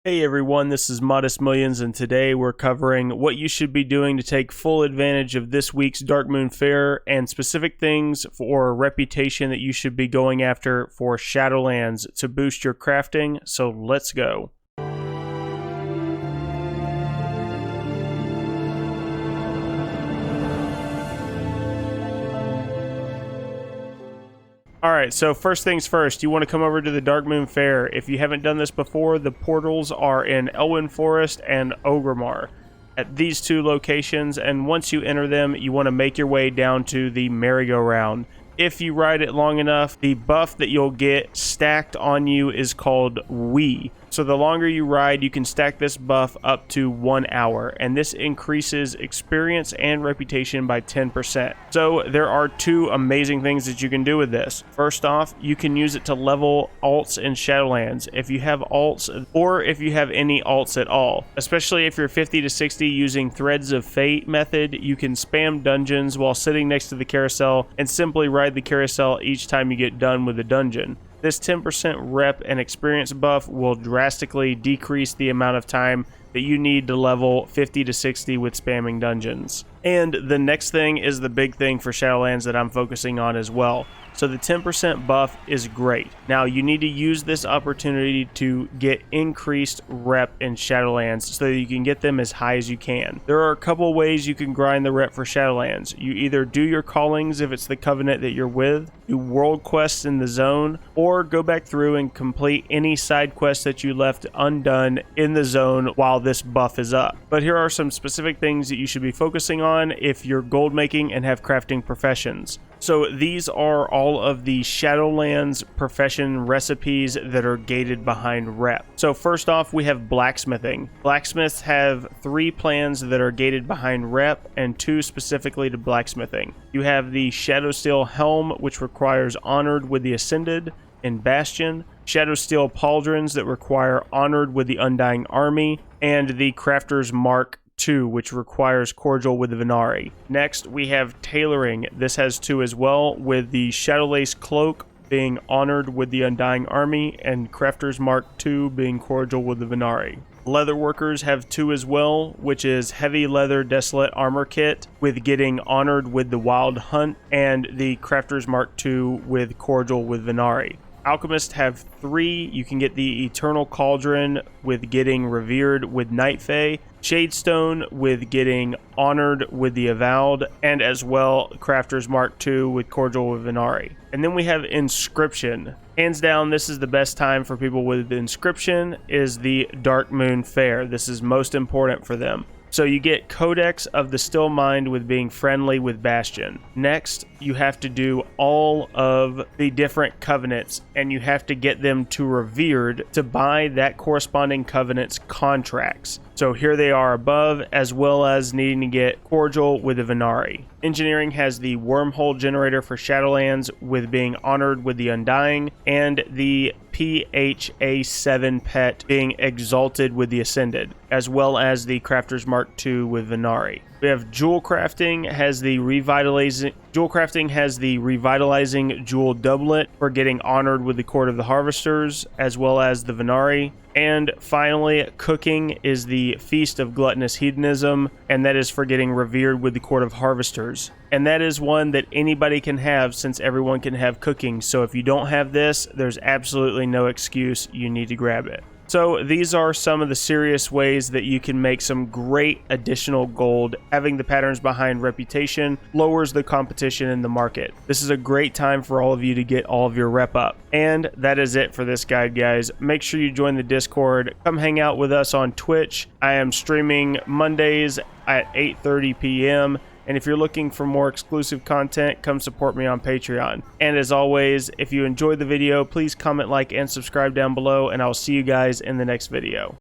Hey everyone, this is Modest Millions, and today we're covering what you should be doing to take full advantage of this week's Darkmoon Faire and specific things for reputation that you should be going after for Shadowlands to boost your crafting. So let's go. Alright, so first things first, you want to come over to the Darkmoon Faire. If you haven't done this before, the portals are in Elwynn Forest and Orgrimmar at these two locations, and once you enter them, you want to make your way down to the merry-go-round. If you ride it long enough, the buff that you'll get stacked on you is called Wii. So the longer you ride, you can stack this buff up to 1 hour, and this increases experience and reputation by 10%. So there are two amazing things that you can do with this. First off, you can use it to level alts in Shadowlands if you have alts, or if you have any alts at all. Especially if you're 50 to 60 using Threads of Fate method, you can spam dungeons while sitting next to the carousel and simply ride the carousel each time you get done with a dungeon. This 10% rep and experience buff will drastically decrease the amount of time that you need to level 50 to 60 with spamming dungeons. And the next thing is the big thing for Shadowlands that I'm focusing on as well. So the 10% buff is great. Now you need to use this opportunity to get increased rep in Shadowlands so that you can get them as high as you can. There are a couple ways you can grind the rep for Shadowlands. You either do your callings if it's the covenant that you're with, do world quests in the zone, or go back through and complete any side quests that you left undone in the zone while this buff is up. But here are some specific things that you should be focusing on if you're gold making and have crafting professions. So these are all of the Shadowlands profession recipes that are gated behind rep. So first off, we have blacksmithing. Blacksmiths have 3 plans that are gated behind rep and 2 specifically to blacksmithing. You have the Shadowsteel Helm, which requires Honored with the Ascended in Bastion, Shadowsteel Pauldrons that require Honored with the Undying Army, and the Crafter's Mark 2, which requires Cordial with the Venari. Next, we have tailoring. This has 2 as well, with the Shadowlace Cloak being Honored with the Undying Army, and Crafter's Mark 2 being Cordial with the Venari. Leatherworkers have 2 as well, which is Heavy Leather Desolate Armor Kit with getting Honored with the Wild Hunt, and the Crafter's Mark 2 with Cordial with Venari. Alchemists have 3. You can get the Eternal Cauldron with getting Revered with Night Fae, Shadestone with getting Honored with the Avowed, and as well Crafter's Mark 2 with Cordial with Venari. And then we have Inscription. Hands down, this is the best time for people with Inscription, is the Darkmoon Faire. This is most important for them. So you get Codex of the Still Mind with being friendly with Bastion. Next, you have to do all of the different covenants, and you have to get them to Revered to buy that corresponding covenant's contracts. So here they are above, as well as needing to get Cordial with the Venari. Engineering has the Wormhole Generator for Shadowlands with being Honored with the Undying, and the PHA7 pet being Exalted with the Ascended, as well as the Crafter's Mark 2 with Venari. We have Jewel Crafting has the revitalizing Jewel Doublet for getting Honored with the Court of the Harvesters, as well as the Venari. And finally, Cooking is the Feast of Gluttonous Hedonism, and that is for getting Revered with the Court of Harvesters. And that is one that anybody can have, since everyone can have Cooking. So if you don't have this, there's absolutely no excuse. You need to grab it. So these are some of the serious ways that you can make some great additional gold. Having the patterns behind reputation lowers the competition in the market. This is a great time for all of you to get all of your rep up. And that is it for this guide, guys. Make sure you join the Discord. Come hang out with us on Twitch. I am streaming Mondays at 8:30 p.m. And if you're looking for more exclusive content, come support me on Patreon. And as always, if you enjoyed the video, please comment, like, and subscribe down below, and I'll see you guys in the next video.